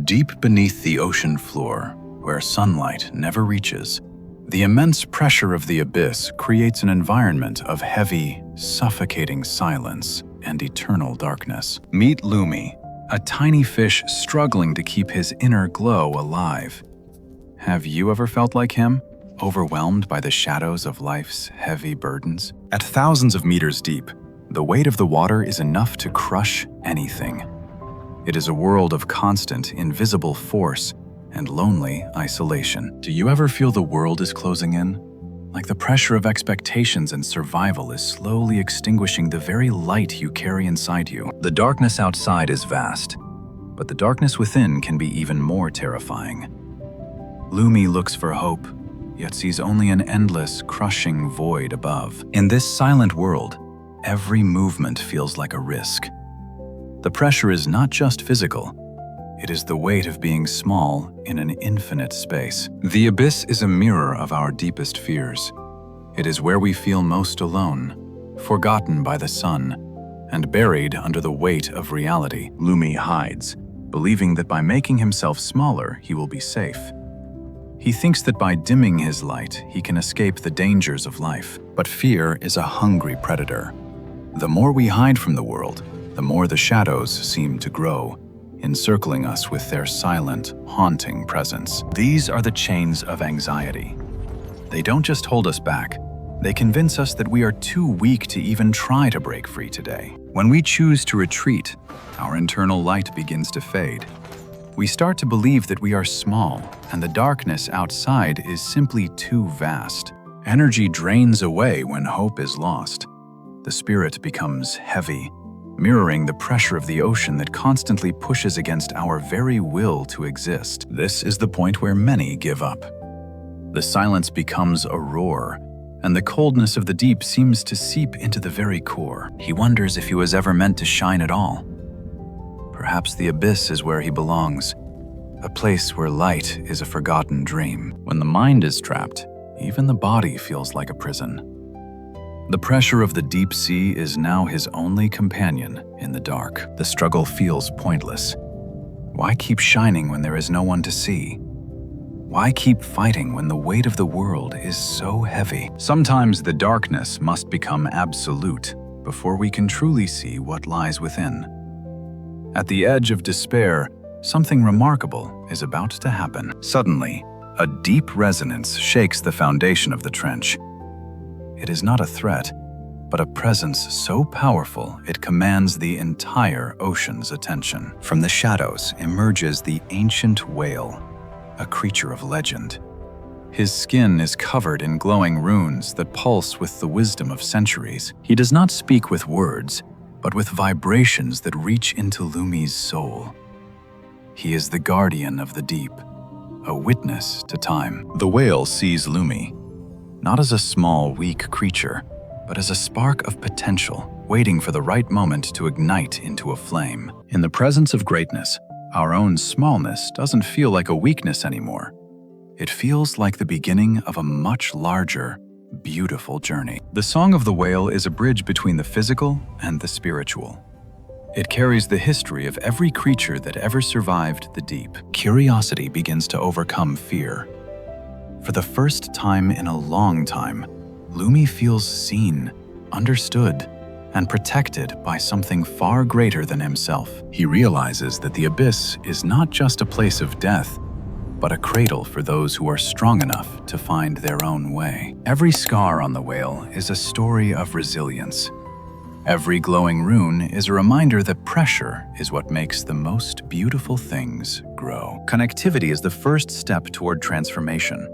Deep beneath the ocean floor, where sunlight never reaches, the immense pressure of the abyss creates an environment of heavy, suffocating silence and eternal darkness. Meet Lumi, a tiny fish struggling to keep his inner glow alive. Have you ever felt like him, overwhelmed by the shadows of life's heavy burdens? At thousands of meters deep, the weight of the water is enough to crush anything. It is a world of constant, invisible force and lonely isolation. Do you ever feel the world is closing in? Like the pressure of expectations and survival is slowly extinguishing the very light you carry inside you. The darkness outside is vast, but the darkness within can be even more terrifying. Lumi looks for hope, yet sees only an endless, crushing void above. In this silent world, every movement feels like a risk. The pressure is not just physical, it is the weight of being small in an infinite space. The abyss is a mirror of our deepest fears. It is where we feel most alone, forgotten by the sun, and buried under the weight of reality. Lumi hides, believing that by making himself smaller, he will be safe. He thinks that by dimming his light, he can escape the dangers of life. But fear is a hungry predator. The more we hide from the world, the more the shadows seem to grow, encircling us with their silent, haunting presence. These are the chains of anxiety. They don't just hold us back, they convince us that we are too weak to even try to break free today. When we choose to retreat, our internal light begins to fade. We start to believe that we are small, and the darkness outside is simply too vast. Energy drains away when hope is lost. The spirit becomes heavy, mirroring the pressure of the ocean that constantly pushes against our very will to exist. This is the point where many give up. The silence becomes a roar, and the coldness of the deep seems to seep into the very core. He wonders if he was ever meant to shine at all. Perhaps the abyss is where he belongs, a place where light is a forgotten dream. When the mind is trapped, even the body feels like a prison. The pressure of the deep sea is now his only companion in the dark. The struggle feels pointless. Why keep shining when there is no one to see? Why keep fighting when the weight of the world is so heavy? Sometimes the darkness must become absolute before we can truly see what lies within. At the edge of despair, something remarkable is about to happen. Suddenly, a deep resonance shakes the foundation of the trench. It is not a threat, but a presence so powerful it commands the entire ocean's attention. From the shadows emerges the ancient whale, a creature of legend. His skin is covered in glowing runes that pulse with the wisdom of centuries. He does not speak with words, but with vibrations that reach into Lumi's soul. He is the guardian of the deep, a witness to time. The whale sees Lumi, not as a small, weak creature, but as a spark of potential, waiting for the right moment to ignite into a flame. In the presence of greatness, our own smallness doesn't feel like a weakness anymore. It feels like the beginning of a much larger, beautiful journey. The Song of the Whale is a bridge between the physical and the spiritual. It carries the history of every creature that ever survived the deep. Curiosity begins to overcome fear. For the first time in a long time, Lumi feels seen, understood, and protected by something far greater than himself. He realizes that the abyss is not just a place of death, but a cradle for those who are strong enough to find their own way. Every scar on the whale is a story of resilience. Every glowing rune is a reminder that pressure is what makes the most beautiful things grow. Connectivity is the first step toward transformation.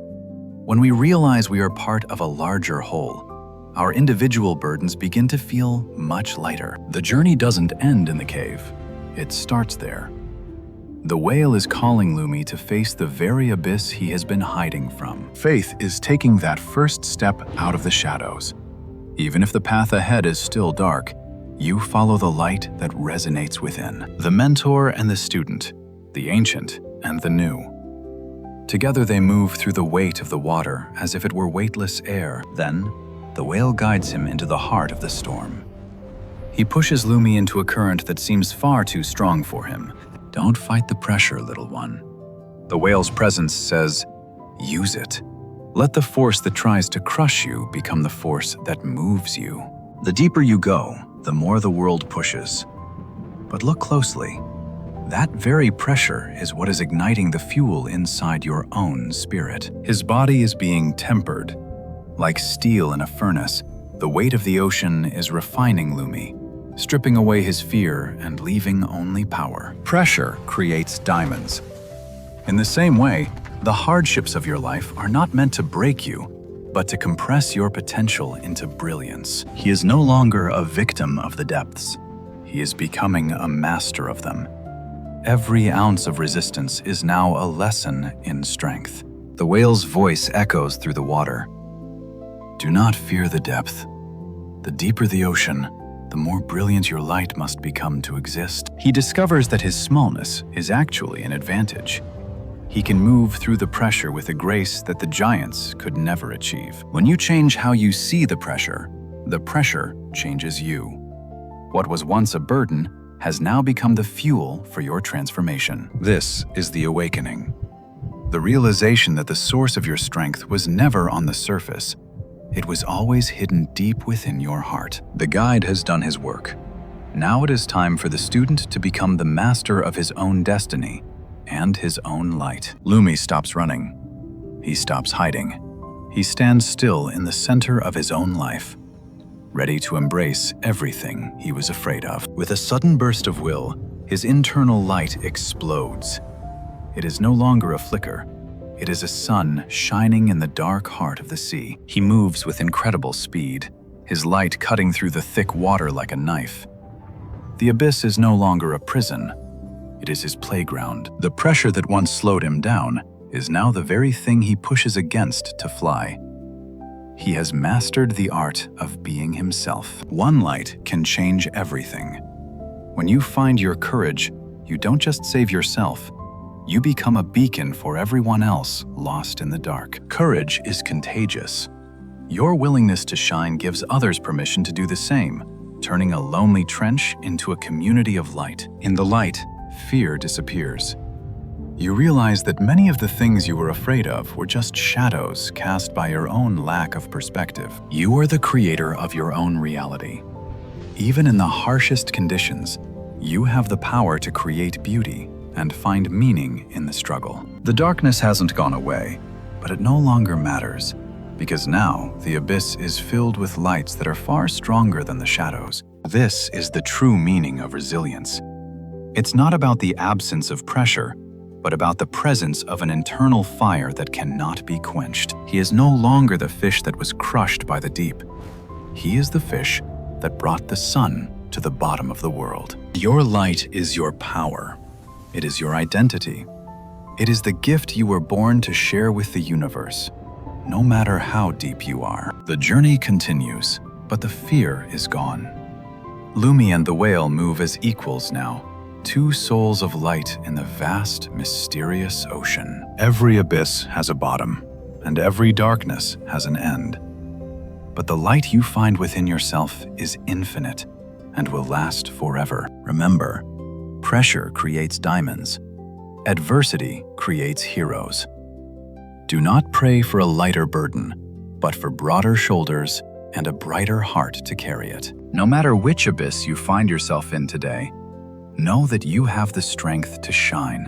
When we realize we are part of a larger whole, our individual burdens begin to feel much lighter. The journey doesn't end in the cave, it starts there. The whale is calling Lumi to face the very abyss he has been hiding from. Faith is taking that first step out of the shadows. Even if the path ahead is still dark, you follow the light that resonates within. The mentor and the student, the ancient and the new. Together they move through the weight of the water as if it were weightless air. Then, the whale guides him into the heart of the storm. He pushes Lumi into a current that seems far too strong for him, Don't fight the pressure, little one. The whale's presence says, use it. Let the force that tries to crush you become the force that moves you. The deeper you go, the more the world pushes. But look closely. That very pressure is what is igniting the fuel inside your own spirit. His body is being tempered. Like steel in a furnace, the weight of the ocean is refining Lumi, stripping away his fear and leaving only power. Pressure creates diamonds. In the same way, the hardships of your life are not meant to break you, but to compress your potential into brilliance. He is no longer a victim of the depths. He is becoming a master of them. Every ounce of resistance is now a lesson in strength. The whale's voice echoes through the water. Do not fear the depth. The deeper the ocean, the more brilliant your light must become to exist. He discovers that his smallness is actually an advantage. He can move through the pressure with a grace that the giants could never achieve. When you change how you see the pressure changes you. What was once a burden has now become the fuel for your transformation. This is the awakening. The realization that the source of your strength was never on the surface. It was always hidden deep within your heart. The guide has done his work. Now it is time for the student to become the master of his own destiny and his own light. Lumi stops running. He stops hiding. He stands still in the center of his own life, ready to embrace everything he was afraid of. With a sudden burst of will, his internal light explodes. It is no longer a flicker. It is a sun shining in the dark heart of the sea. He moves with incredible speed, his light cutting through the thick water like a knife. The abyss is no longer a prison. It is his playground. The pressure that once slowed him down is now the very thing he pushes against to fly. He has mastered the art of being himself. One light can change everything. When you find your courage, you don't just save yourself. You become a beacon for everyone else lost in the dark. Courage is contagious. Your willingness to shine gives others permission to do the same, turning a lonely trench into a community of light. In the light, fear disappears. You realize that many of the things you were afraid of were just shadows cast by your own lack of perspective. You are the creator of your own reality. Even in the harshest conditions, you have the power to create beauty and find meaning in the struggle. The darkness hasn't gone away, but it no longer matters, because now the abyss is filled with lights that are far stronger than the shadows. This is the true meaning of resilience. It's not about the absence of pressure, but about the presence of an internal fire that cannot be quenched. He is no longer the fish that was crushed by the deep. He is the fish that brought the sun to the bottom of the world. Your light is your power. It is your identity. It is the gift you were born to share with the universe, no matter how deep you are. The journey continues, but the fear is gone. Lumi and the whale move as equals now, two souls of light in the vast, mysterious ocean. Every abyss has a bottom, and every darkness has an end. But the light you find within yourself is infinite and will last forever. Remember, pressure creates diamonds. Adversity creates heroes. Do not pray for a lighter burden, but for broader shoulders and a brighter heart to carry it. No matter which abyss you find yourself in today, know that you have the strength to shine.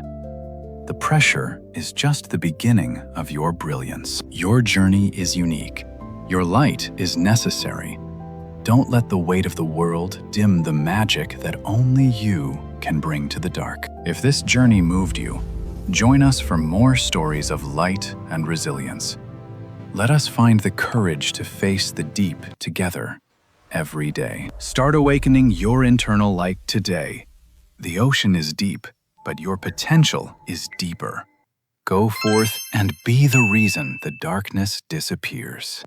The pressure is just the beginning of your brilliance. Your journey is unique. Your light is necessary. Don't let the weight of the world dim the magic that only you can bring to the dark. If this journey moved you, join us for more stories of light and resilience. Let us find the courage to face the deep together every day. Start awakening your internal light today. The ocean is deep, but your potential is deeper. Go forth and be the reason the darkness disappears.